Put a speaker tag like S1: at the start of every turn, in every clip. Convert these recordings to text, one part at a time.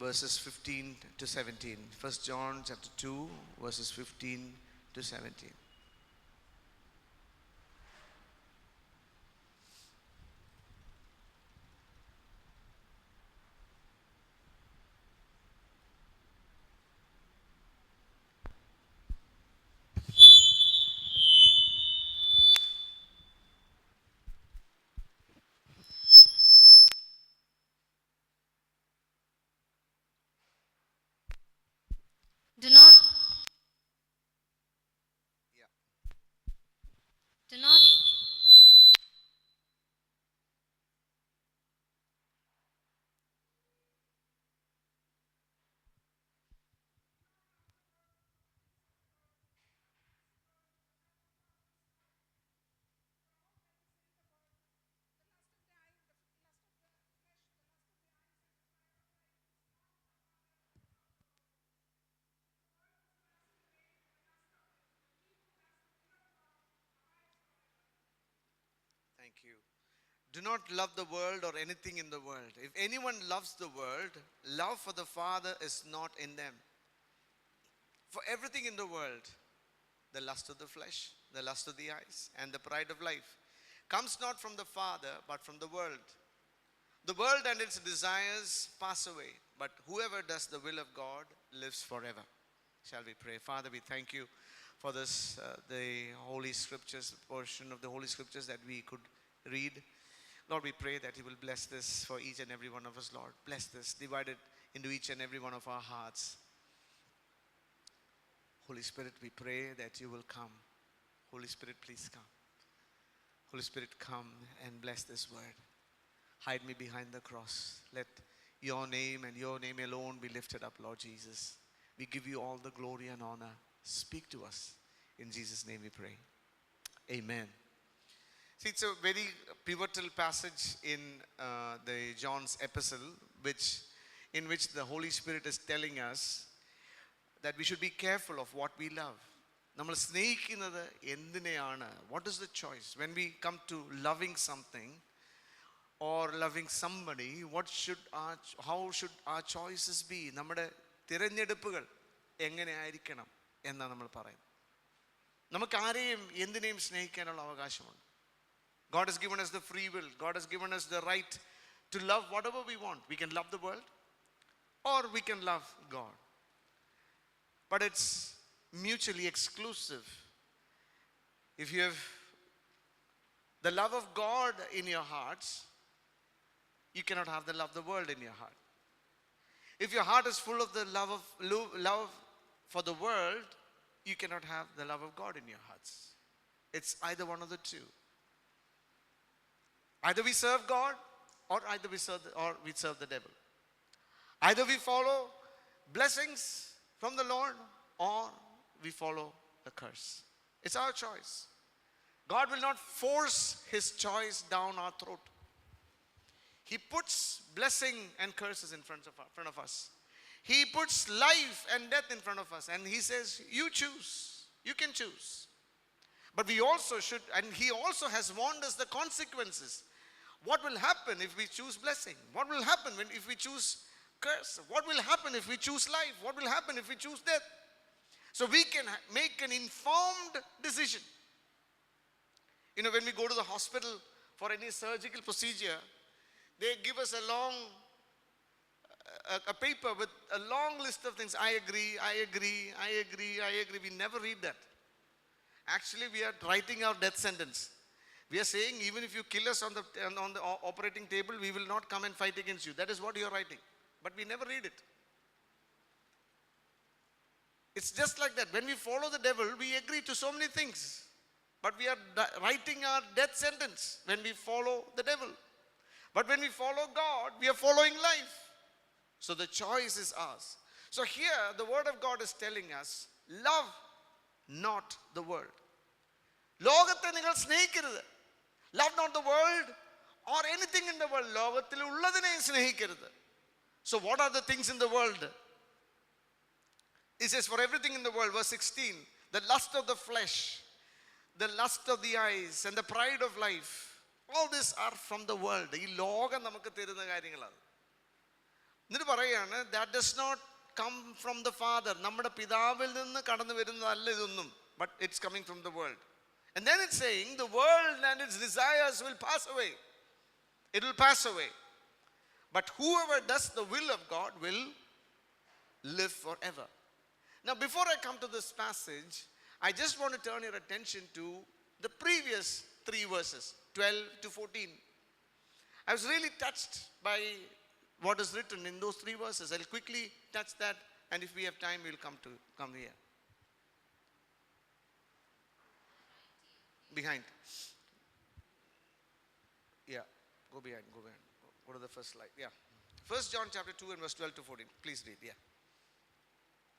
S1: verses 15 to 17. 1 John chapter 2, verses 15 to 17.
S2: Do not do not
S1: Thank you. Do not love the world or anything in the world. If anyone loves the world, love for the Father is not in them. For everything in the world, the lust of the flesh, the lust of the eyes, and the pride of life, comes not from the Father, but from the world. The world and its desires pass away, but whoever does the will of God lives forever. Shall we pray? Father, we thank you for this, the Holy Scriptures, portion of the Holy Scriptures that we could read. Lord, we pray that you will bless this for each and every one of us, Lord. Bless this, divide it into each and every one of our hearts. Holy Spirit, we pray that you will come. Holy Spirit, please come. Holy Spirit, come and bless this word. Hide me behind the cross. Let your name and your name alone be lifted up, Lord Jesus. We give you all the glory and honor. Speak to us. In Jesus' name we pray. Amen. See, it's a very pivotal passage in the John's epistle, in which the Holy Spirit is telling us that we should be careful of what we love. നമ്മൾ സ്നേഹിക്കുന്നത് എന്തിനെയാണ്? What is the choice? When we come to loving something or loving somebody, how should our choices be? നമ്മുടെ തിരഞ്ഞെടുപ്പുകൾ എങ്ങനെയായിരിക്കണം എന്നാണ് നമ്മൾ പറയുന്നത്. നമുക്ക് ആരെയും എന്തിനേയും സ്നേഹിക്കാനുള്ള അവകാശമുണ്ട്. God has given us the free will. God has given us the right to love whatever we want. We can love the world or we can love God. But it's mutually exclusive. If you have the love of God in your hearts, you cannot have the love of the world in your heart. If your heart is full of the love for the world, you cannot have the love of God in your hearts. It's either one of the two. Either we serve God or we serve the devil. Either we follow blessings from the Lord or we follow the curse. It's our choice. God will not force his choice down our throat. He puts blessing and curses in front of us. He puts life and death in front of us, and he says, you choose. You can choose. But we also should, and he also has warned us the consequences. What will happen if we choose blessing? What will happen if we choose curse? What will happen if we choose life? What will happen if we choose death? So we can make an informed decision. You know, when we go to the hospital for any surgical procedure, they give us a paper with a long list of things. I agree. We never read that. Actually, we are writing our death sentence. We are saying, even if you kill us on the operating table, we will not come and fight against you. That is what you are writing. But we never read it. It's just like that. When we follow the devil, we agree to so many things. But we are writing our death sentence when we follow the devil. But when we follow God, we are following life. So the choice is ours. So here, the word of God is telling us, love not the world. ലോകത്തെ നിങ്ങൾ സ്നേഹിക്കരുത്. Love not the world or anything in the world. ലോകത്തിൽ ഉള്ളതിനെ സ്നേഹിക്കരുത്. So what are the things in the world? It says, for everything in the world, verse 16, the lust of the flesh, the lust of the eyes, and the pride of life, all these are from the world. ഈ ലോകം നമുക്ക് തരുന്ന കാര്യങ്ങളാണ്. എന്നിട്ട് പറയാണ്, that does not come from the Father. നമ്മുടെ പിതാവിൽ നിന്ന് കടന്നു വരുന്നതല്ല ഇതൊന്നും, but it's coming from the world. And then it's saying the world and its desires will pass away. It will pass away. But whoever does the will of God will live forever. Now, before I come to this passage, I just want to turn your attention to the previous 3 verses, 12 to 14. I was really touched by what is written in those 3 verses. I'll quickly touch that, and if we have time, we'll come here. Behind. Yeah, go behind. Go to the first slide. Yeah. 1 John chapter 2 and verse 12 to 14. Please read. Yeah.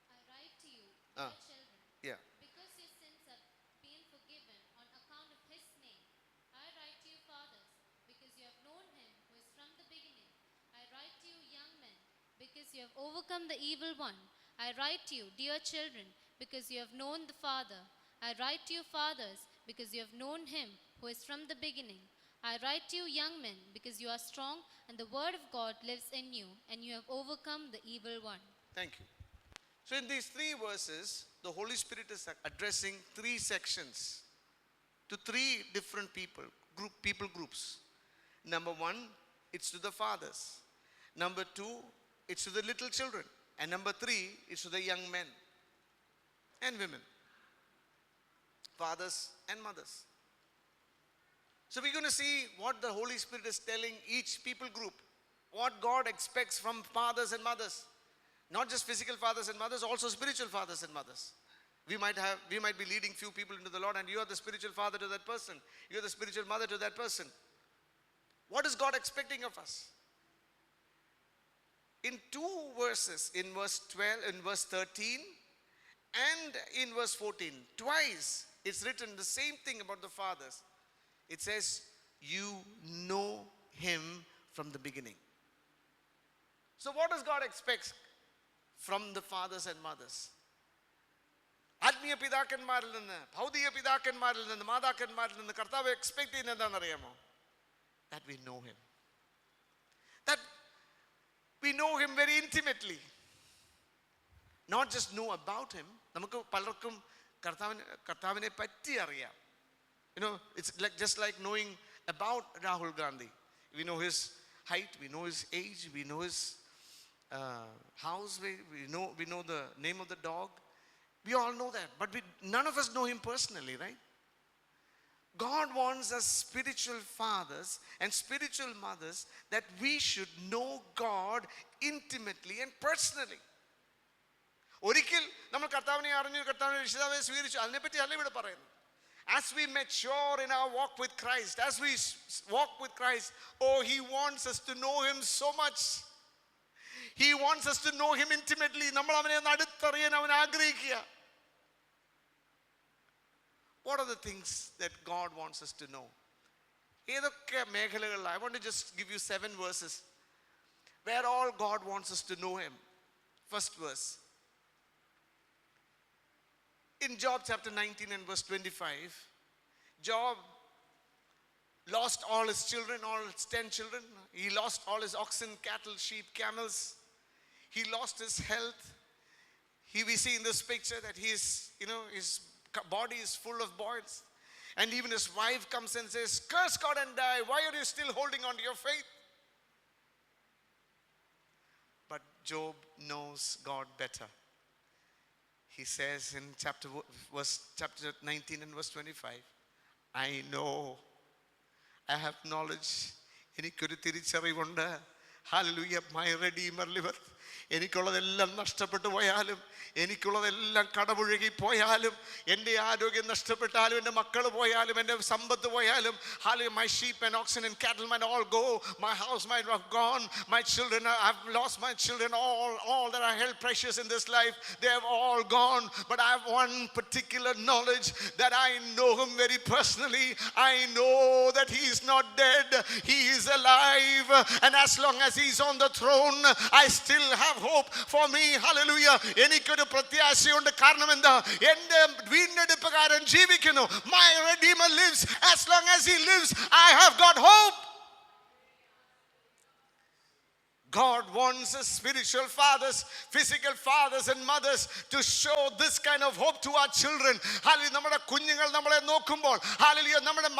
S2: I write to you, dear children,
S1: Yeah.
S2: because your sins have been forgiven on account of his name. I write to you, fathers, because you have known him who is from the beginning. I write to you, young men, because you have overcome the evil one. I write to you, dear children, because you have known the Father. I write to you, fathers, because you have known him who is from the beginning. I write to you, young men, because you are strong, and the word of God lives in you, and you have overcome the evil one.
S1: Thank you. So in these 3 verses, the Holy Spirit is addressing 3 sections to 3 different people groups. Number 1, it's to the fathers. Number 2, it's to the little children. And number 3, it's to the young men and women, fathers and mothers. So we're going to see what the Holy Spirit is telling each people group, what God expects from fathers and mothers. Not just physical fathers and mothers, also spiritual fathers and mothers. We might be leading few people into the Lord, and you are the spiritual father to that person. You are the spiritual mother to that person. What is God expecting of us? In 2 verses, in verse 12, in verse 13, and in verse 14, twice it's written the same thing about the fathers. It says, you know him from the beginning. So what does God expect from the fathers and mothers? ആത്മീയ പിതാക്കന്മാരിൽ നിന്ന്, ഭൗതിക പിതാക്കന്മാരിൽ നിന്ന്, മാതാക്കന്മാരിൽ നിന്ന് കർത്താവ് expect ചെയ്യുന്നത് എന്താണെന്നറിയാമോ? That we know him. That we know him very intimately. Not just know about him. നമുക്ക് പലർക്കും കർത്താവിനെ പറ്റി അറിയാം. You know, it's just like knowing about Rahul Gandhi. We know his height, we know his age, we know his house, we know the name of the dog. We all know that, but none of us know him personally, right? God wants us spiritual fathers and spiritual mothers that we should know God intimately and personally. ഒരിക്കൽ നമ്മൾ കർത്താവിനെ അറിഞ്ഞു, കർത്താവിനെ വിശുദ്ധമായി സ്വീകരിച്ചു, അതിനെപ്പറ്റി അല്ല ഇവിടെ പറയുന്നത്. As we mature in our walk with Christ, as we walk with Christ, oh, he wants us to know him so much. He wants us to know him intimately. നമ്മൾ അവനെ അടുത്തറിയാൻ അവൻ ആഗ്രഹിക്കുക. What are the things that God wants us to know? ഏതൊക്കെ മേഖലകളിൽ? I want to just give you 7 verses where all God wants us to know him. First verse. In Job chapter 19 and verse 25, Job lost all his children, all his 10 children. He lost all his oxen, cattle, sheep, camels. He lost his health. We see in this picture that his body is full of boils. And even his wife comes and says, curse God and die. Why are you still holding on to your faith? But Job knows God better. He says in chapter 19 and verse 25, I know, I have knowledge. എനിക്കൊരു തിരിച്ചറിവുണ്ട്. Hallelujah, my Redeemer liveth. എനിക്കുള്ളതെല്ലാം നഷ്ടപ്പെട്ടു പോയാലും, എനിക്കുള്ളതെല്ലാം കടപുഴകി പോയാലും, എൻ്റെ ആരോഗ്യം നഷ്ടപ്പെട്ടാലും, എൻ്റെ മക്കൾ പോയാലും, എൻ്റെ സമ്പത്ത് പോയാലും, my sheep and oxen and cattle might all go, my house might have gone, my children, I've lost my children, all that I held precious in this life, they have all gone. But I have one particular knowledge, that I know him very personally. I know that he is not dead, he is alive, and as long as he is on the throne, I still have hope for me. Hallelujah. എനിക്കൊരു പ്രത്യാശയുണ്ട്. കാരണം എന്താ? എൻ്റെ വീണ്ടെടുപ്പുകാരൻ ജീവിക്കുന്നു. My Redeemer lives. As long as he lives, I have got hope. God wants us spiritual fathers, physical fathers and mothers to show this kind of hope to our children. Hallelujah. നമ്മുടെ കുഞ്ഞുങ്ങൾ നമ്മളെ നോക്കുമ്പോൾ, hallelujah, നമ്മുടെ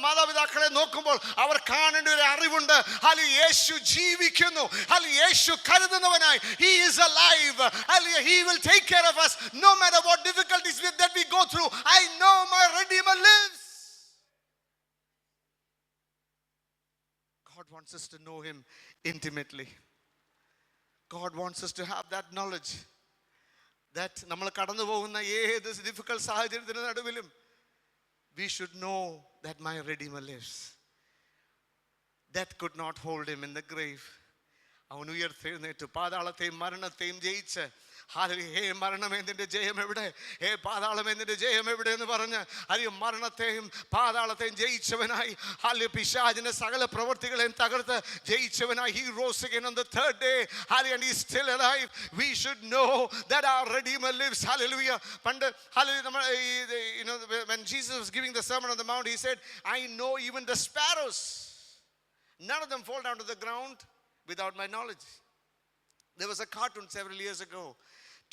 S1: മാതാപിതാക്കളെ നോക്കുമ്പോൾ അവർ കാണേണ്ട ഒരു അറിവുണ്ട്. ഹല്ലേലൂയ, യേശു ജീവിക്കുന്നു. ഹല്ലേലൂയ, യേശു കരുതുന്നവനായി. He is alive. Hallelujah. He will take care of us no matter what difficulties that we go through. I know my Redeemer lives. God wants us to know him intimately. God wants us to have that knowledge that നമ്മൾ കടന്നു പോകുന്ന ഏത് difficult സാഹചര്യത്തിന് നടുവിലും we should know that my Redeemer lives. Death could not hold him in the grave. അവൻ ഉയർത്തെഴുന്നേറ്റു പാതാളത്തെയും മരണത്തെയും ജയിച്ച്. ഹല്ലേലൂയ, ഹേ മരണമേ നിന്റെ ജയം എവിടെ, ഹേ പാതാളമേ നിന്റെ ജയം എവിടെ എന്ന് പറഞ്ഞ് ഹല്ലേലൂയ മരണത്തെയും പാതാളത്തെയും ജയിച്ചവനായി, ഹല്ലേലൂയ പിശാചിന്റെ സകല പ്രവൃത്തികളെയും തകർത്ത് ജയിച്ചവനായി. He rose again on the third day. Hallelujah, and he is still alive. We should know that our Redeemer lives. Hallelujah. പണ്ട് hallelujah, when Jesus was giving the Sermon on the Mount, he said, I know even the sparrows, none of them fall down to the ground without my knowledge. There was a cartoon several years ago.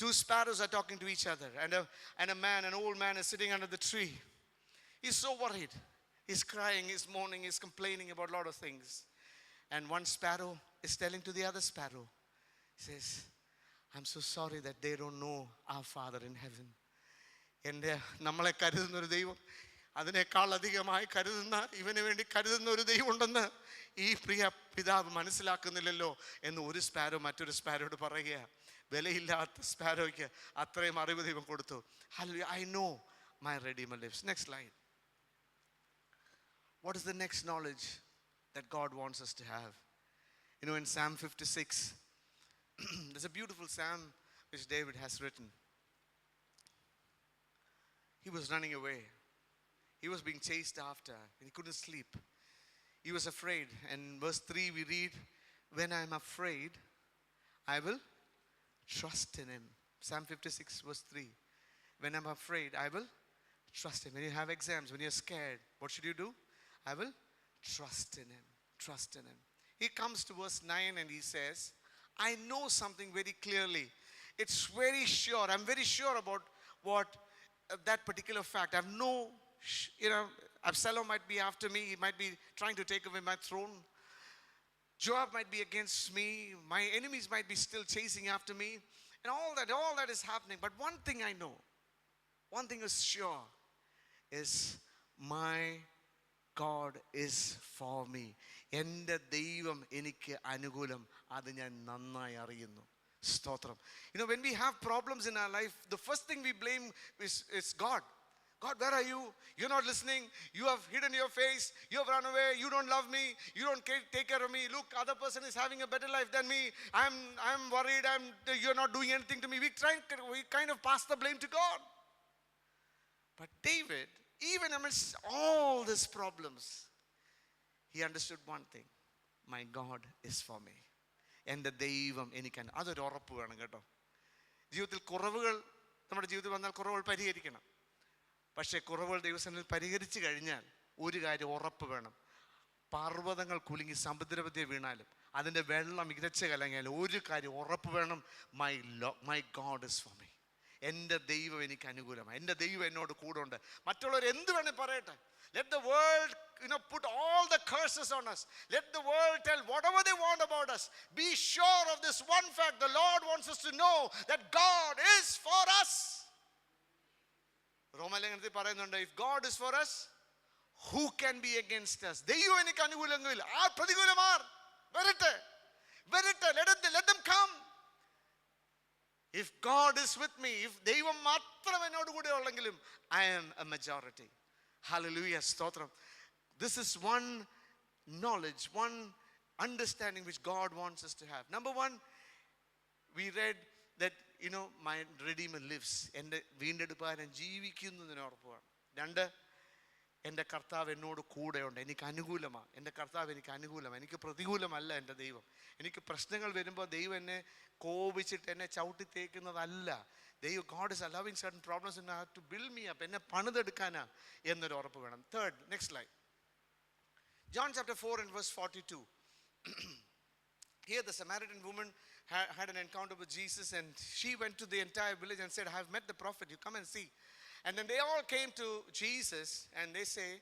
S1: Two sparrows are talking to each other, and a man, an old man, is sitting under the tree. He's so worried. He's crying, he's mourning, he's complaining about a lot of things. And one sparrow is telling to the other sparrow, he says, I'm so sorry that they don't know our Father in heaven. എൻ്റെ നമ്മളെ കരുതുന്ന ഒരു ദൈവം, അതിനേക്കാൾ അധികമായി കരുതുന്ന, ഇവന് വേണ്ടി കരുതുന്ന ഒരു ദൈവം ഉണ്ടെന്ന് ഈ പ്രിയ പിതാവ് മനസ്സിലാക്കുന്നില്ലല്ലോ എന്ന് ഒരു സ്പാരോ മറ്റൊരു സ്പാരോട് പറയുക. വിലയില്ലാത്ത സ്പാരോയ്ക്ക് അത്രയും അറിവ് ദൈവം കൊടുത്തു. Hallelujah, I know my Redeemer lives. Next slide. What is the next knowledge that God wants us to have? You know, in Psalm 56, there's a beautiful psalm which David has written. He was running away. He was being chased after, and he couldn't sleep. He was afraid. And in verse 3 we read, when I'm afraid, I will trust in him. Psalm 56 verse 3. When I'm afraid, I will trust him. When you have exams, when you're scared, what should you do? I will trust in him. Trust in him. He comes to verse 9 and he says, I know something very clearly. It's very sure. I'm very sure about what that particular fact. I have no, Absalom might be after me. He might be trying to take away my throne. Joab might be against me. My enemies might be still chasing after me. And all that is happening. But one thing I know, one thing is sure, is my God is for me. എൻ്റെ ദൈവം എനിക്ക് അനുകൂലം. അത് ഞാൻ നന്നായി അറിയുന്നു. സ്തോത്രം. When we have problems in our life, the first thing we blame is God. God, where are you? You're not listening. You have hidden your face. You have run away. You don't love me. You don't take care of me. Look, other person is having a better life than me. I'm worried. You're not doing anything to me. We kind of pass the blame to God. But David, even amidst all these problems, he understood one thing. My God is for me. എൻ്റെ ദൈവം എനിക്കാണ്. അതൊരു ഉറപ്പ് വേണം കേട്ടോ. ജീവിതത്തിൽ കുറവുകൾ നമ്മുടെ ജീവിതത്തിൽ വന്നാൽ കുറവുകൾ പരിഹരിക്കണം. പക്ഷേ കുറവുകൾ ദൈവസന്നിധിയിൽ പരിഹരിച്ചു കഴിഞ്ഞാൽ ഒരു കാര്യം ഉറപ്പ് വേണം. പർവ്വതങ്ങൾ കുലുങ്ങി സമുദ്രമധ്യേ വീണാലും അതിൻ്റെ വെള്ളം ഇരച്ച് കലങ്ങിയാലും ഒരു കാര്യം ഉറപ്പ് വേണം. My God is for me. എൻ്റെ ദൈവം എനിക്ക് അനുകൂലമാണ്. എൻ്റെ ദൈവം എന്നോട് കൂടെ ഉണ്ട്. മറ്റുള്ളവർ എന്ത് വേണേൽ പറയട്ടെ. Let the world, put all the curses on us. Let the world tell whatever they want about us. Be sure of this one fact. The Lord wants us to know that God is for us. റോമലേഖനത്തിൽ പറയുന്നുണ്ട്, if God is for us, who can be against us? ദൈവം എനിക്ക് അനുകൂലമെങ്കിൽ ആ പ്രതികൂലമാർ വരട്ടെ. Let them come. If God is with me, if ദൈവം മാത്രം എന്നോട് കൂടെ ഉള്ളെങ്കിലും I am a majority. Hallelujah, stotram. This is one knowledge, one understanding which God wants us to have. Number one, we read that my Redeemer lives. എൻ്റെ വീണ്ടെടുപ്പാരൻ ജീവിക്കുന്നു എന്നതിന് ഉറപ്പാണ്. രണ്ട്, എൻ്റെ കർത്താവ് എന്നോട് കൂടെയുണ്ട്. എനിക്ക് അനുകൂലമാണ്. എൻ്റെ കർത്താവ് എനിക്ക് അനുകൂലമാണ്. എനിക്ക് പ്രതികൂലമല്ല എൻ്റെ ദൈവം. എനിക്ക് പ്രശ്നങ്ങൾ വരുമ്പോൾ ദൈവം എന്നെ കോപിച്ചിട്ട് എന്നെ ചവിട്ടി തേക്കുന്നതല്ല. ദൈവം, God is allowing certain problems and I have to build me up. എന്നെ പണിതെടുക്കാനാ എന്നൊരു ഉറപ്പ് വേണം. Third, next slide. John chapter 4 and verse 42. Here the Samaritan woman had an encounter with Jesus, and she went to the entire village and said, I have met the prophet, you come and see. And then they all came to Jesus, and they said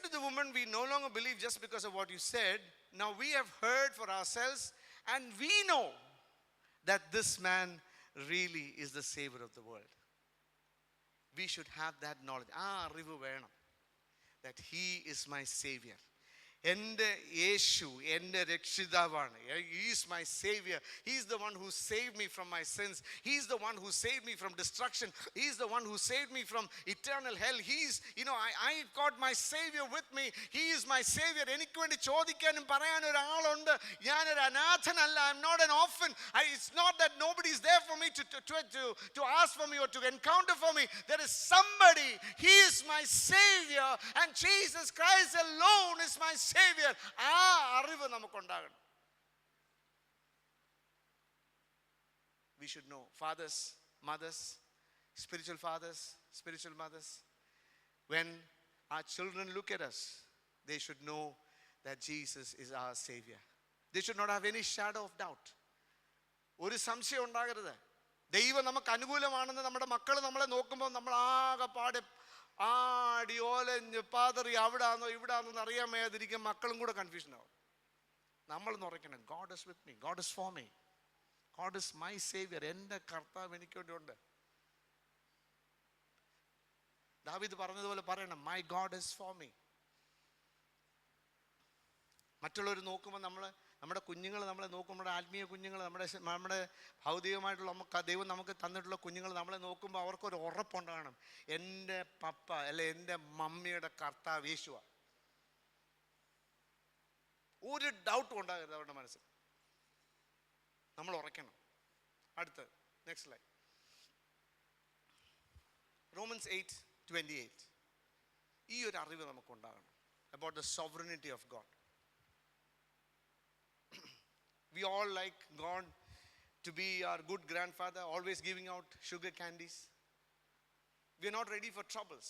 S1: to the woman, we no longer believe just because of what you said. Now we have heard for ourselves, and we know that this man really is the Savior of the world. We should have that knowledge. അറിവ് വേണം. That he is my Savior. എൻ്റെ യേശു എൻ്റെ രക്ഷിതാവാണ്. He is my Savior. He is the one who saved me from my sins. He is the one who saved me from destruction. He is the one who saved me from eternal hell. He is, I got my Savior with me. He is my Savior. എനിക്ക് വേണ്ടി ചോദിക്കാനും പറയാൻ ഒരാളുണ്ട്. ഞാനൊരു അനാഥനല്ല. I'm not an orphan. It's not that nobody is there for me to ask for me or to encounter for me. There is somebody. He is my Savior, and Jesus Christ alone is my Savior. അറിവ് നമുക്കുണ്ടാകണം. We should know. Fathers, mothers, spiritual fathers, spiritual mothers, when our children look at us, they should know that Jesus is our Savior. They should not have any shadow of doubt. ഒരു സംശയം ഉണ്ടാകരുത്. ദൈവം നമുക്ക് അനുകൂലമാണെന്ന് നമ്മുടെ മക്കൾ നമ്മളെ നോക്കുമ്പോൾ നമ്മൾ ആകെ പാടെ ആടിയോലഞ്ഞ് പാതറി അവിടാന്നോ ഇവിടാന്നോ അറിയാൻ മേയാതിരിക്കും. മക്കളും കൂടെ കൺഫ്യൂഷൻ ആവും. നമ്മൾ ഉറക്കണം, God is with me, God is for me, God is my Savior. എൻ്റെ കർത്താവ് എനിക്ക് വേണ്ടി ഉണ്ട്. ദാവീദ് പറഞ്ഞതുപോലെ പറയണം, my God is for me. മറ്റുള്ളവർ നോക്കുമ്പോൾ നമ്മുടെ കുഞ്ഞുങ്ങൾ നമ്മളെ നോക്കുമ്പോൾ, നമ്മുടെ ആത്മീയ കുഞ്ഞുങ്ങൾ, നമ്മുടെ ഭൗതികമായിട്ടുള്ള ദൈവം നമുക്ക് തന്നിട്ടുള്ള കുഞ്ഞുങ്ങൾ നമ്മളെ നോക്കുമ്പോൾ അവർക്കൊരു ഉറപ്പുണ്ടാകണം, എൻ്റെ പപ്പ അല്ലെ എൻ്റെ മമ്മിയുടെ കർത്താവ് യേശുവാ. ഒരു ഡൗട്ടും ഉണ്ടാകരുത് അവരുടെ മനസ്സിൽ. നമ്മൾ ഉറക്കണം. അടുത്ത് നെക്സ്റ്റ് ലൈൻ, റോമൻസ് 8:28. ഈ ഒരു അറിവ് നമുക്കുണ്ടാകണം about the sovereignty of God. We all like God to be our good grandfather, always giving out sugar candies. We are not ready for troubles.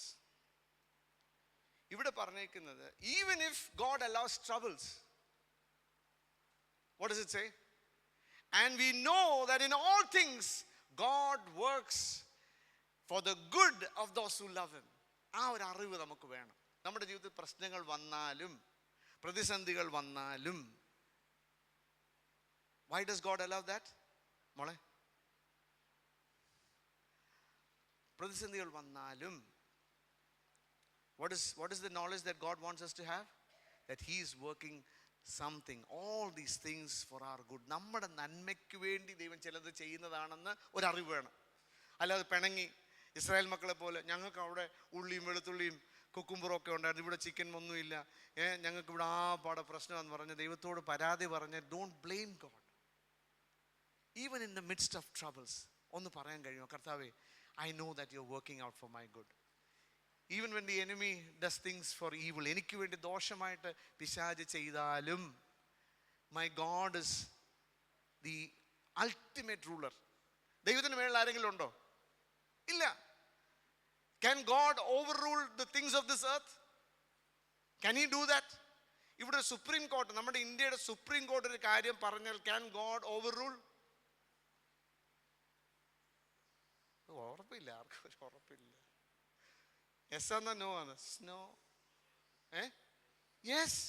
S1: ഇവിടെ പറഞ്ഞേക്കുന്നത്, even if God allows troubles, what does it say? And we know that in all things God works for the good of those who love him. ആ ഒരു അറിവ് നമുക്ക് വേണം. നമ്മുടെ ജീവിതത്തിൽ പ്രശ്നങ്ങൾ വന്നാലും പ്രതിസന്ധികൾ വന്നാലും, why does God allow that? മോളെ, പ്രതിസന്ധികൾ വന്നാലും what is the knowledge that God wants us to have? That he is working something, all these things for our good. നമ്മുടെ നന്മയ്ക്ക് വേണ്ടി ദൈവം ചിലത് ചെയ്യുന്നതാണെന്ന് ഒരറിവ് വേണം. അല്ലാതെ പിണങ്ങി ഇസ്രായേൽ മക്കളെ പോലെ ഞങ്ങൾക്ക് അവിടെ ഉള്ളിയും വെളുത്തുള്ളിയും കുക്കുംബറൊക്കെ ഉണ്ടായിരുന്നു, ഇവിടെ ചിക്കൻ ഒന്നുമില്ല, ഞങ്ങൾക്ക് ഇവിടെ പാടെ പ്രശ്നമെന്ന് പറഞ്ഞ് ദൈവത്തോട് പരാതി പറഞ്ഞ് don't blame God. Even in the midst of troubles, ഒന്ന് പറയാൻ കഴിയുമോ, കർത്താവേ, I know that you're working out for my good. Even when the enemy does things for evil, എനിക്ക് വേണ്ടി ദോഷമായിട്ട് പിശാച് ചെയ്താലും, my God is the ultimate ruler. ദൈവത്തിന് മേളിൽ ആരെങ്കിലും ഉണ്ടോ? ഇല്ല. Can God overrule the things of this earth? Can he do that? ഇവിടെ സുപ്രീം കോർട്ട്, നമ്മുടെ ഇന്ത്യയുടെ സുപ്രീം കോർട്ട് ഒരു കാര്യം പറഞ്ഞാൽ can God overrule? ഉറപ്പില്ല, ആർക്കും ഒരു ഉറപ്പില്ല. യെസ് എന്നാ നോ ആണ്? No. Yes.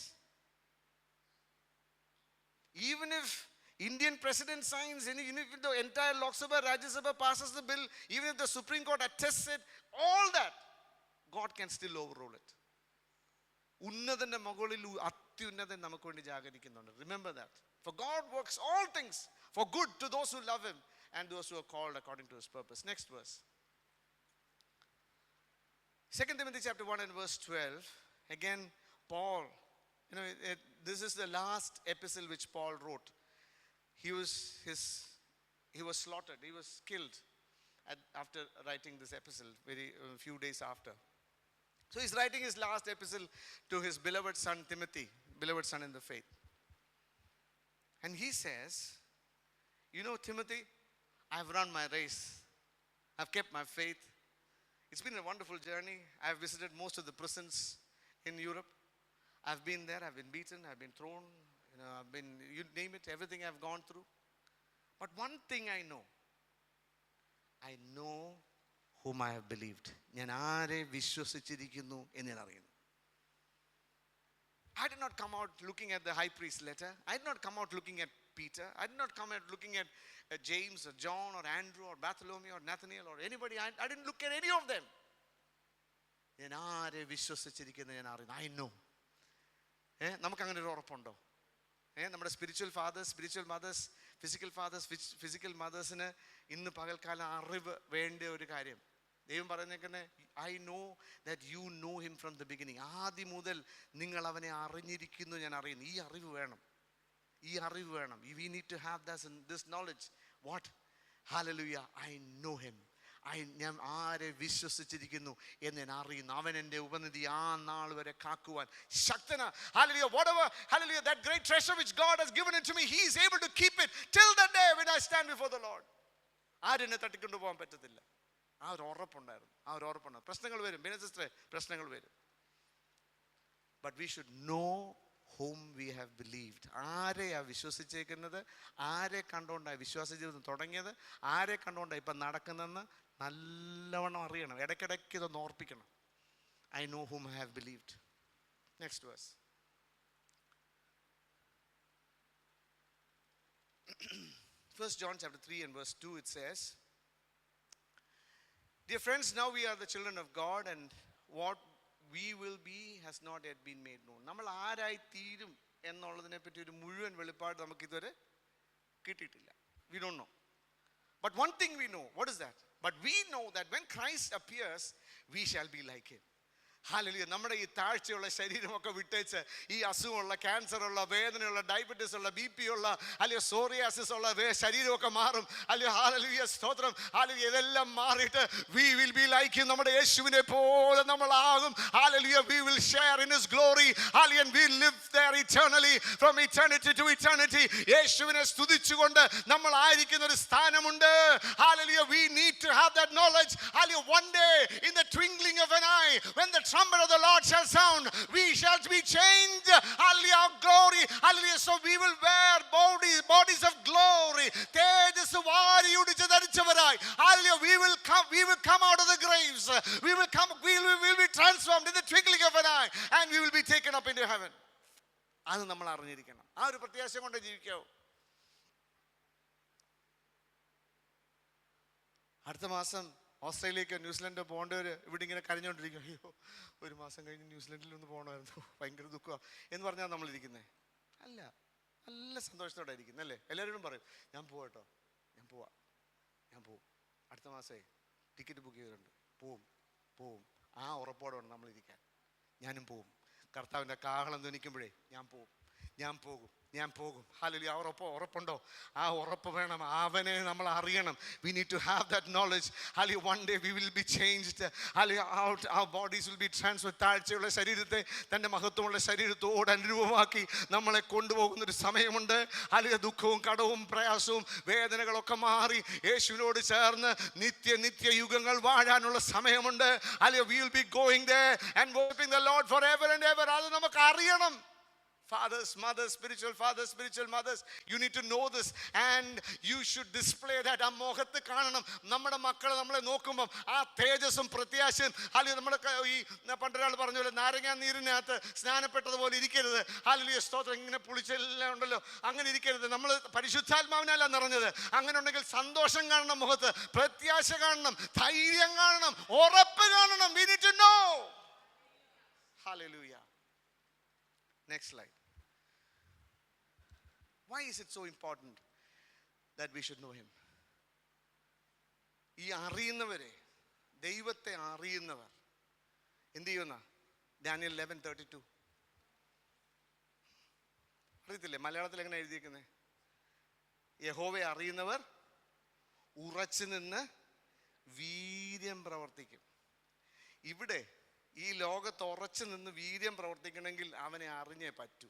S1: Even if Indian president signs, even if the entire Lok Sabha, Rajya Sabha passes the bill, even if the Supreme Court attests it, all that, God can still overrule it. ഉന്നതന്റെ മുകളിൽ അത്യുന്നതൻ നമുക്ക് വേണ്ടി ജാഗരിക്കുന്നുണ്ട്. Remember that. For God works all things for good to those who love him and those who are called according to his purpose. Next verse. 2 Timothy chapter 1 and verse 12. Again, Paul, this is the last epistle which Paul wrote. He was slaughtered. He was killed after writing this epistle, a few days after. So he's writing his last epistle to his beloved son Timothy, beloved son in the faith. And he says, Timothy, I've run my race. I've kept my faith. It's been a wonderful journey. I've visited most of the prisons in Europe. I've been there. I've been beaten. I've been thrown, I've been, you name it, everything I've gone through. But one thing I know whom I have believed. ഞാൻ ആരെ വിശ്വസിച്ചിരിക്കുന്നു എന്ന് ഞാൻ അറിയുന്നു. I did not come out looking at the high priest letter. I did not come out looking at Peter. I did not come out looking at James or John or Andrew or Bartholomew or Nathaniel or anybody. I didn't look at any of them. ഞാൻ ആരെ വിശ്വസിച്ചിരിക്കുന്നു ഞാൻ അറിയുന്നു. I know. നമുക്കങ്ങനെ ഒരു ഉറപ്പുണ്ടോ? നമ്മുടെ spiritual fathers, spiritual mothers, physical fathers, physical മദേഴ്സിന് ഇന്ന് പകൽക്കാലം അറിവ് വേണ്ട ഒരു കാര്യം. ദൈവം പറയുന്നേക്കുന്നത്, I know that you know him from the beginning. ആദ്യം മുതൽ നിങ്ങൾ അവനെ അറിഞ്ഞിരിക്കുന്നു ഞാൻ അറിയുന്നു. ഈ അറിവ് വേണം. We need to have this knowledge. What? Hallelujah, I know him. ഞാൻ ആരെ വിശ്വസിച്ചിരിക്കുന്നു എന്ന് ഞാൻ അറിയുന്നു. അവൻ എൻ്റെ ഉപനിധി ആ നാൾ വരെ കാക്കുവാൻ ശക്തനാ. Hallelujah, whatever, hallelujah, that great treasure which God has given unto me, he is able to keep it till the day when I stand before the Lord. ആരെന്നെ തട്ടിക്കൊണ്ടു പോകാൻ പറ്റത്തില്ല. ആ ഒരു ഉറപ്പുണ്ടായിരുന്നു. പ്രശ്നങ്ങൾ വരും, സിസ്റ്ററെ, പ്രശ്നങ്ങൾ വരും. But we should know whom we have believed. ആരെയാ വിശ്വസിച്ചേക്കുന്നത്, ആരെ കണ്ടുകൊണ്ടാണ് വിശ്വാസ ജീവിതം തുടങ്ങിയത്, ആരെ കണ്ടുകൊണ്ടാണ് ഇപ്പം നടക്കുന്നതെന്ന് നല്ലവണ്ണം അറിയണം. ഇടയ്ക്കിടയ്ക്ക് ഇതൊന്ന് ഓർപ്പിക്കണം. I know whom I have believed. Next verse. 1 John chapter 3 and verse 2, it says, Dear friends, now we are the children of God, and what we will be has not yet been made known. നമ്മൾ ആരായി തീരും എന്നുള്ളതിനെ പറ്റി ഒരു മുഴുവൻ വെളിപ്പാട് നമുക്ക് ഇതുവരെ കിട്ടിയിട്ടില്ല. We don't know. But one thing we know. What is that? But we know that when Christ appears, we shall be like him. Hallelujah. നമ്മുടെ ഈ താഴ്ചയുള്ള ശരീരമൊക്കെ വിട്ടേച്ച് ഈ അസുഖമുള്ള, ക്യാൻസറുള്ള, വേദനയുള്ള, ഡയബറ്റീസ് ഉള്ള, BP ഉള്ള, അല്ലെങ്കിൽ സോറിയാസിസ് ഉള്ള ശരീരമൊക്കെ മാറും. അല്ലെങ്കിൽ ഹല്ലേലൂയ, സ്തോത്രം, ഹല്ലേലൂയ, ഇതെല്ലാം മാറിയിട്ട് we will be like him. നമ്മുടെ യേശുവിനെ പോലെ നമ്മളാകും. ഹല്ലേലൂയ, we will share in his glory. ഹല്ലേലൂയ, we live there eternally, from eternity to eternity. യേശുവിനെ സ്തുതിച്ചുകൊണ്ട് നമ്മൾ ആയിരിക്കുന്ന ഒരു സ്ഥാനമുണ്ട്. Hallelujah, we need to have that knowledge. Hallelujah, one day in the twinkling of an eye, when the trumpet of the Lord shall sound, we shall be changed. Hallelujah, glory. Hallelujah. So we will wear bodies of glory. തേജസ് വാരിയുടിച്ച് ധരിച്ചവരായി. Hallelujah. We will come out of the graves. We will be transformed in the twinkling of an eye, and we will be taken up into heaven. അത് നമ്മൾ അറിഞ്ഞിരിക്കണം. ആ ഒരു പ്രത്യാശ കൊണ്ട് ജീവിക്കാവൂ. അടുത്ത മാസം ഓസ്ട്രേലിയക്കോ ന്യൂസിലൻഡോ പോകേണ്ടവർ ഇവിടെ ഇങ്ങനെ കരഞ്ഞുകൊണ്ടിരിക്കും. അയ്യോ, ഒരു മാസം കഴിഞ്ഞ് ന്യൂസിലൻഡിൽ ഒന്ന് പോകണമായിരുന്നു, ഭയങ്കര ദുഃഖമാണ് എന്ന് പറഞ്ഞാൽ നമ്മളിരിക്കുന്നത് അല്ല. നല്ല സന്തോഷത്തോടെ ഇരിക്കുന്നത് അല്ലേ? എല്ലാവരോടും പറയും, ഞാൻ പോവാം, ഞാൻ പോവും, അടുത്ത മാസമേ ടിക്കറ്റ് ബുക്ക് ചെയ്തിട്ടുണ്ട്, പോവും. ആ ഉറപ്പോടെ വേണം നമ്മളിരിക്കാൻ. ഞാനും പോവും. കർത്താവിൻ്റെ കാഹളം ധ്വനിക്കുമ്പോഴേ ഞാൻ പോകും. ഹല്ലേലൂയ. ഉറപ്പുണ്ടോ? ആ ഉറപ്പ് വേണം. അവനെ നമ്മൾ അറിയണം. We need to have that knowledge. Hallelujah. One day we will be changed. Hallelujah. Our bodies will be transferred. താഴ്ചയുള്ള ശരീരത്തെ തൻ്റെ മഹത്വമുള്ള ശരീരത്തോട് അനുരൂപമാക്കി നമ്മളെ കൊണ്ടുപോകുന്ന ഒരു സമയമുണ്ട്. ഹല്ലേലൂയ. ദുഃഖവും കടവും പ്രയാസവും വേദനകളൊക്കെ മാറി യേശുവിനോട് ചേർന്ന് നിത്യ യുഗങ്ങൾ വാഴാനുള്ള സമയമുണ്ട്. Hallelujah. We will be going there and worshiping the Lord forever and ever. അത് നമുക്ക് അറിയണം. Fathers, mothers, spiritual fathers, spiritual mothers, you need to know this, and you should display that. ആ മുഖത്ത് കാണണം. നമ്മുടെ മക്കൾ നമ്മളെ നോക്കുമ്പോൾ ആ തേജസ്സും പ്രത്യാശയും. ഹല്ലേലൂയ. നമ്മുടെ ഈ പണ്ടൊരാൾ പറഞ്ഞ പോലെ നാരങ്ങാ നീരിനകത്ത് സ്നാനപ്പെട്ടതുപോലെ ഇരിക്കരുത്. ഹല്ലേലൂയ, സ്തോത്രം. ഇങ്ങനെ പുളിച്ചെല്ലാം ഉണ്ടല്ലോ, അങ്ങനെ ഇരിക്കരുത്. നമ്മൾ പരിശുദ്ധാത്മാവിനല്ല നിറഞ്ഞത്. അങ്ങനെ ഉണ്ടെങ്കിൽ സന്തോഷം കാണണം, മുഖത്ത് പ്രത്യാശ കാണണം, ധൈര്യം കാണണം, ഉറപ്പ് കാണണം. We need to know. Hallelujah. Next slide. Why is it so important that we should know him? ഈ അറിയുന്നവരെ, ദൈവത്തെ അറിയുന്നവർ എന്ത് ചെയ്യുന്ന? Daniel 11:32 അറിയത്തില്ലേ? മലയാളത്തിൽ എങ്ങനെ എഴുതിയിരിക്കുന്നത്? യഹോവയെ അറിയുന്നവർ ഉറച്ചു നിന്ന് വീര്യം പ്രവർത്തിക്കും. ഇവിടെ ഈ ലോകത്ത് ഉറച്ചു നിന്ന് വീര്യം പ്രവർത്തിക്കണമെങ്കിൽ അവനെ അറിഞ്ഞേ പറ്റൂ.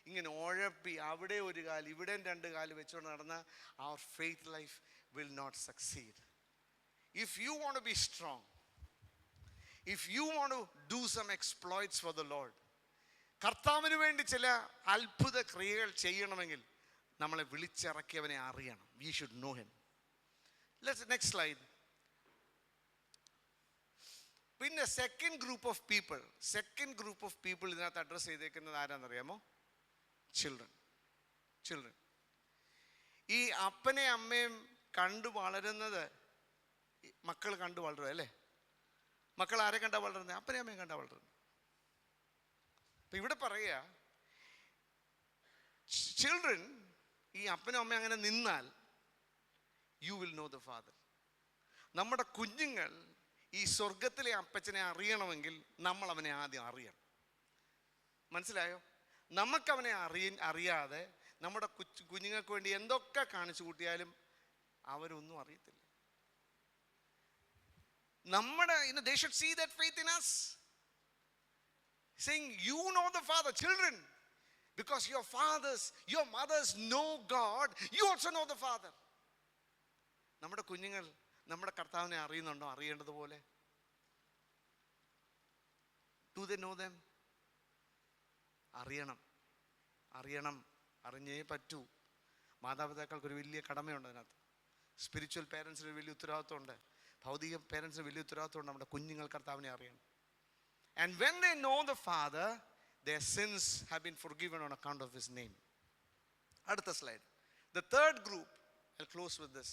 S1: ഇങ്ങനെ ഉഴപ്പി അവിടെ ഒരു കാല് ഇവിടെ രണ്ട് കാല് വെച്ചുകൊണ്ട് നടന്ന our faith life will not succeed. If you want to be strong, if you want to do some exploits for the Lord, കർത്താവിന് വേണ്ടി ചില അത്ഭുത ക്രിയകൾ ചെയ്യണമെങ്കിൽ നമ്മളെ വിളിച്ചിറക്കിയവനെ അറിയണം. We should know him. Next slide. പിന്നെ സെക്കൻഡ് ഗ്രൂപ്പ് ഓഫ് പീപ്പിൾ ഇതിനകത്ത് അഡ്രസ് ചെയ്തേക്കുന്നത് ആരാന്നറിയാമോ? ചിൽഡ്രൻ. ഈ അപ്പനെ അമ്മയും കണ്ടു വളരുന്നത് മക്കൾ കണ്ടു വളരുക അല്ലേ? മക്കൾ ആരെ കണ്ടാ വളരുന്നത്? അപ്പനെ അമ്മയും കണ്ടാ വളരുന്നത്. അപ്പൊ ഇവിടെ പറയുക, ചിൽഡ്രൻ, ഈ അപ്പനും അമ്മയും അങ്ങനെ നിന്നാൽ you will know the father. നമ്മുടെ കുഞ്ഞുങ്ങൾ ഈ സ്വർഗത്തിലെ അപ്പച്ചനെ അറിയണമെങ്കിൽ നമ്മൾ അവനെ ആദ്യം അറിയണം. മനസ്സിലായോ? നമുക്കവനെ അറിയാതെ നമ്മുടെ കുഞ്ഞുങ്ങൾക്ക് വേണ്ടി എന്തൊക്കെ കാണിച്ചു കൂട്ടിയാലും അവരൊന്നും അറിയത്തില്ല. they should see that faith in us, saying, you know the Father. Children, because your mothers know God, you also know the Father. നമ്മുടെ കുഞ്ഞുങ്ങൾ നമ്മുടെ കർത്താവിനെ അറിയുന്നുണ്ടോ? അറിയേണ്ടതുപോലെ. Do they know them? അറിഞ്ഞേ പറ്റൂ. മാതാപിതാക്കൾക്ക് ഒരു വലിയ കടമയുണ്ട് അതിനകത്ത്. സ്പിരിച്വൽ പേരൻസിന് ഒരു വലിയ ഉത്തരവാദിത്വമുണ്ട്. ഭൗതിക പേരൻസിന് വലിയ ഉത്തരവാദിത്വമുണ്ട്. നമ്മുടെ കുഞ്ഞുങ്ങൾ കർത്താവിനെ അറിയണം. And when they know the Father, their sins have been forgiven on account of His name. അടുത്ത slide. The third group, I'll close with this.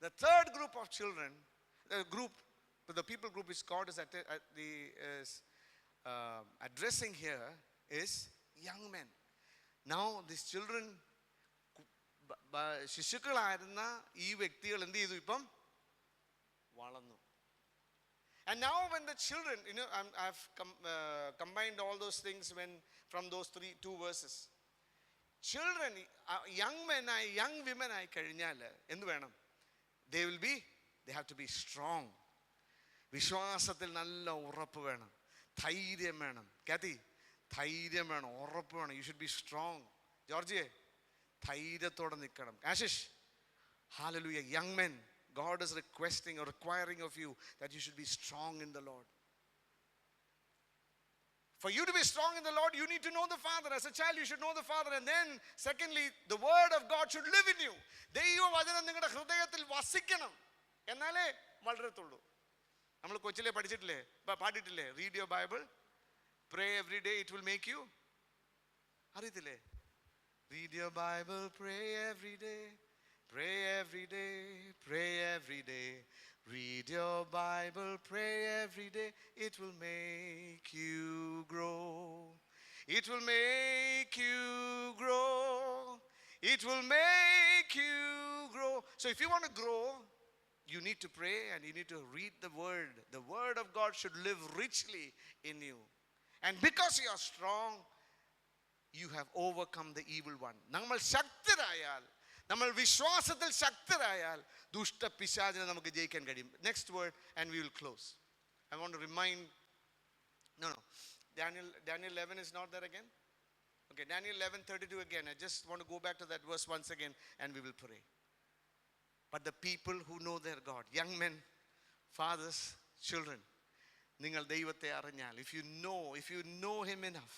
S1: The third group of children, the people group which God is addressing here is young men. Now these children, ശിശുക്കളായിരുന്ന ഈ വ്യക്തികൾ എന്ത് ചെയ്തു? ഇപ്പം വളർന്നു. And now when the children, I've combined all those things from those two verses. Children, young men, young women ആയി കഴിഞ്ഞാൽ എന്ത് വേണം? They have to be strong. വിശ്വാസത്തിൽ നല്ല ഉറപ്പ് വേണം, ധൈര്യം വേണം. കാത്തി, ധൈര്യം വേണം, ഉറപ്പ് വേണം. You should be strong. ജോർജിയെ, ധൈര്യത്തോടെ നിൽക്കണം. Ashish, hallelujah. Young men, God is requesting or requiring of you that you should be strong in the Lord. For you to be strong in the Lord, you need to know the Father. As a child, you should know the Father. And then, secondly, the Word of God should live in you. ദൈവവചനം നിങ്ങളുടെ ഹൃദയത്തിൽ വസിക്കണം. എന്നാലേ വളരത്തുള്ളൂ. നമ്മൾ കൊച്ചിലെ പാടിയിട്ടില്ലേ? Read your Bible, pray every day, it will make you. അറിയത്തില്ലേ? Read your Bible, pray every day. Pray every day, pray every day. Read your Bible, pray every day. It will make you grow. It will make you grow. It will make you grow. So if you want to grow, you need to pray and you need to read the Word. The Word of God should live richly in you. And because you are strong, you have overcome the evil one. നമ്മൾ ശക്തരായാൽ, നമ്മൾ വിശ്വാസത്തിൽ ശക്തരായാൽ ദുഷ്ടപിശാചിനെ നമുക്ക് ജയിക്കാൻ കഴിയും. Next word and we will close. I want to remind, no, Daniel 11 is not there again. Okay, Daniel 11:32 again. I just want to go back to that verse once again and we will pray. But the people who know their God, young men, fathers, children, നിങ്ങൾ ദൈവത്തെ അറിഞ്ഞാൽ, if you know him enough,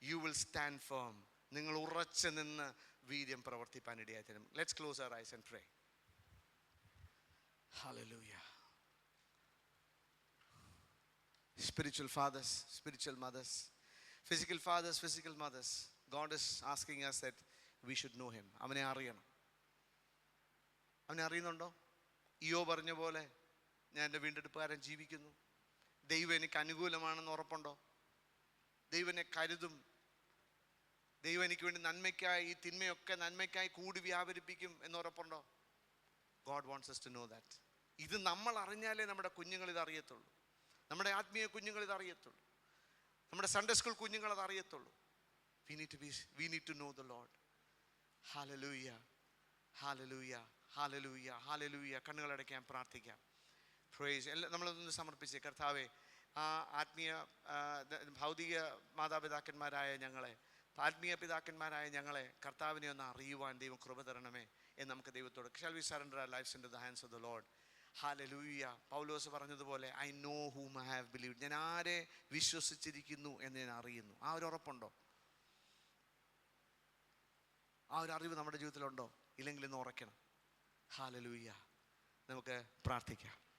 S1: you will stand firm. നിങ്ങൾ ഉറച്ചു നിന്ന് വീര്യം പ്രവർത്തിപ്പാൻ ഇടയായി തരും. Let's close our eyes and pray. Hallelujah. Spiritual fathers, spiritual mothers, physical fathers, physical mothers, God is asking us that we should know him. അവനെ അറിയണം. അവനെ അറിയുന്നുണ്ടോ? ഇയ്യോബ് പറഞ്ഞ പോലെ ഞാൻ എൻ്റെ വീണ്ടെടുപ്പുകാരൻ ജീവിക്കുന്നു, ദൈവം എനിക്ക് അനുകൂലമാണെന്ന് ഉറപ്പുണ്ടോ? ദൈവം എന്നെ കരുതും, ദൈവം എനിക്ക് വേണ്ടി നന്മയ്ക്കായി, ഈ തിന്മയൊക്കെ നന്മയ്ക്കായി കൂടി വ്യാപരിപ്പിക്കും എന്ന് ഉറപ്പുണ്ടോ? God wants us to know that. ഇത് നമ്മൾ അറിഞ്ഞാലേ നമ്മുടെ കുഞ്ഞുങ്ങൾ ഇത് അറിയത്തുള്ളൂ, നമ്മുടെ ആത്മീയ കുഞ്ഞുങ്ങൾ ഇത് അറിയത്തുള്ളൂ, നമ്മുടെ സൺഡേ സ്കൂൾ കുഞ്ഞുങ്ങൾ അത് അറിയത്തുള്ളൂ. We need to know the Lord. Hallelujah, hallelujah, hallelujah, hallelujah. കണ്ണുകളടയ്ക്കാൻ പ്രാർത്ഥിക്കാം. പ്രൈസ്. നമ്മളൊന്ന് സമർപ്പിച്ച്, കർത്താവേ, ആ ആത്മീയ ഭൗതിക മാതാപിതാക്കന്മാരായ ഞങ്ങളെ, ആത്മീയ പിതാക്കന്മാരായ ഞങ്ങളെ കർത്താവിനെ ഒന്ന് അറിയുവാൻ ദൈവം കൃപ തരണമേ എന്ന് നമുക്ക് ദൈവത്തോട്. Shall we surrender our lives into the hands of the Lord? ഹല്ലേലൂയ. പൗലോസ് പറഞ്ഞതുപോലെ I know whom I have believed. ഞാൻ ആരെ വിശ്വസിച്ചിരിക്കുന്നു എന്ന് ഞാൻ അറിയുന്നു. ആ ഒരു ഉറപ്പുണ്ടോ? ആ ഒരു അറിവ് നമ്മുടെ ജീവിതത്തിലുണ്ടോ? ഇല്ലെങ്കിൽ ഇന്ന് ഉറയ്ക്കണം. ഹല്ലേലൂയ. നമുക്ക് പ്രാർത്ഥിക്കാം.